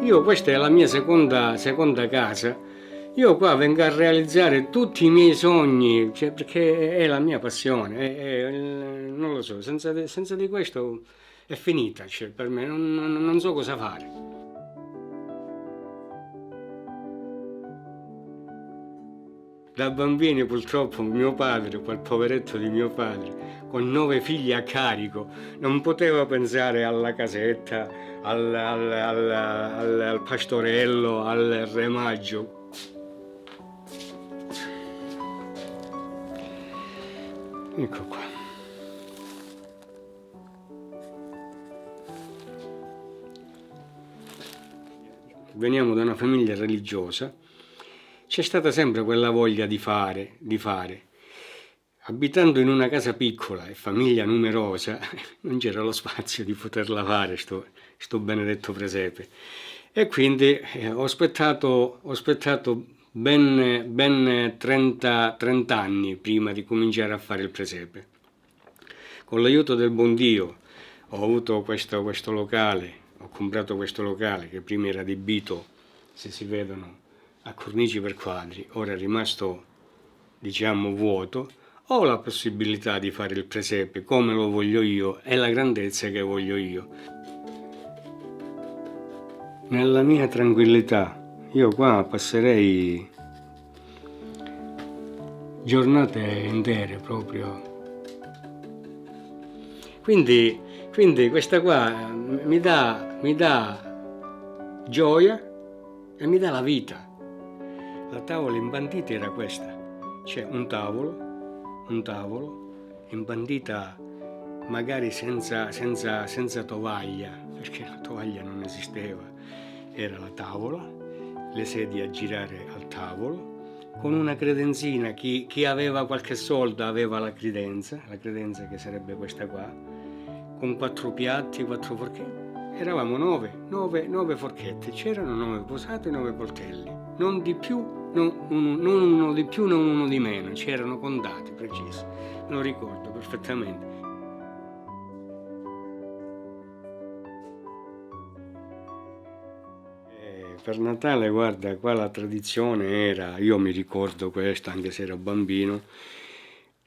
Io questa è la mia seconda casa. Io qua vengo a realizzare tutti i miei sogni, cioè, perché è la mia passione. Non lo so, senza di questo è finita, cioè, per me non so cosa fare. Da bambini purtroppo mio padre, quel poveretto di mio padre, con 9 figli a carico, non poteva pensare alla casetta, al pastorello, al remaggio. Ecco qua. Veniamo da una famiglia religiosa. C'è stata sempre quella voglia di fare. Abitando in una casa piccola e famiglia numerosa, non c'era lo spazio di poterla fare sto benedetto presepe. E quindi ho aspettato ben 30 anni prima di cominciare a fare il presepe. Con l'aiuto del buon Dio ho avuto questo locale, ho comprato questo locale che prima era adibito, se si vedono, a cornici per quadri, ora è rimasto, diciamo, vuoto. Ho la possibilità di fare il presepe come lo voglio io e la grandezza che voglio io. Nella mia tranquillità, io qua passerei giornate intere proprio. Quindi questa qua mi dà gioia e mi dà la vita. La tavola imbandita era questa, c'è un tavolo imbandita magari senza tovaglia, perché la tovaglia non esisteva, era la tavola, le sedie a girare al tavolo, con una credenzina, chi aveva qualche soldo aveva la credenza che sarebbe questa qua, con 4 piatti, 4 forchetti. Eravamo 9 forchette, c'erano 9 posate e 9 coltelli, non di più, non uno di più, non uno di meno, c'erano contati precisi, me lo ricordo perfettamente. Per Natale, guarda, qua la tradizione era, io mi ricordo questo anche se ero bambino,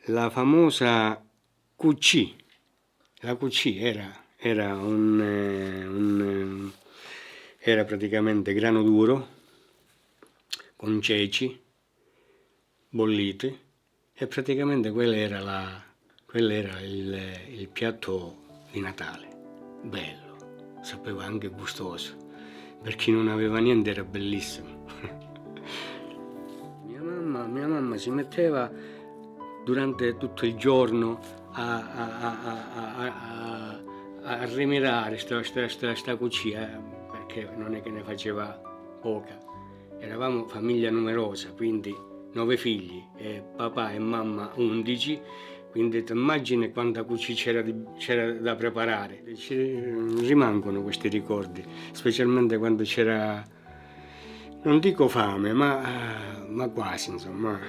la famosa cucì. La cucì era praticamente grano duro con ceci bolliti e praticamente quello era il piatto di Natale. Bello, sapeva anche gustoso. Per chi non aveva niente era bellissimo. Mia mamma si metteva durante tutto il giorno a rimirare sta cucina, perché non è che ne faceva poca. Eravamo famiglia numerosa, quindi 9 figli, e papà e mamma 11, quindi ti immagini quanta cucina c'era da preparare. Ci rimangono questi ricordi, specialmente quando c'era, non dico fame, ma quasi, insomma,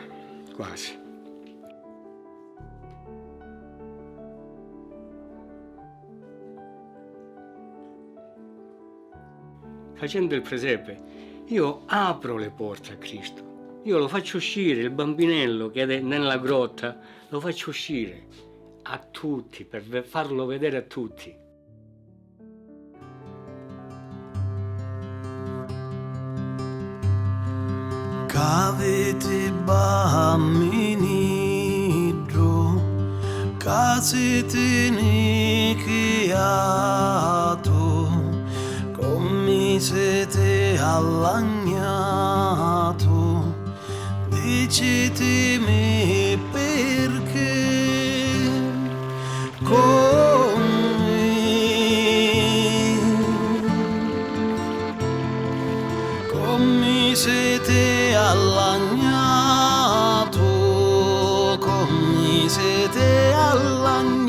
quasi. Facendo il presepe, io apro le porte a Cristo. Io lo faccio uscire, il bambinello che è nella grotta, lo faccio uscire a tutti, per farlo vedere a tutti. Cavete bamminidro, casete nichiato, come siete allagnato, dicetemi perché come siete allagnato, come siete allagnato,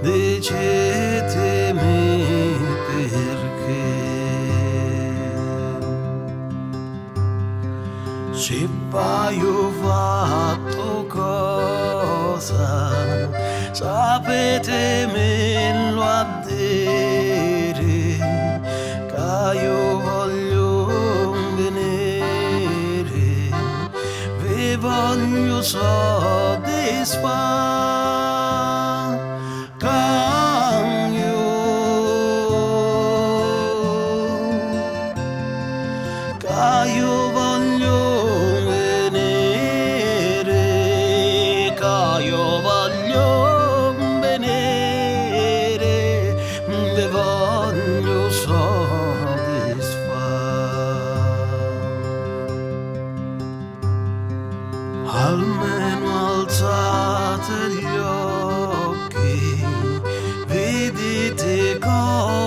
dicetemi perché. Se paio fatto cosa, sapetemelo a dire, soddisfa cambio che io voglio venire, che io voglio venire, vi voglio almeno alzate gli occhi, vedete cosa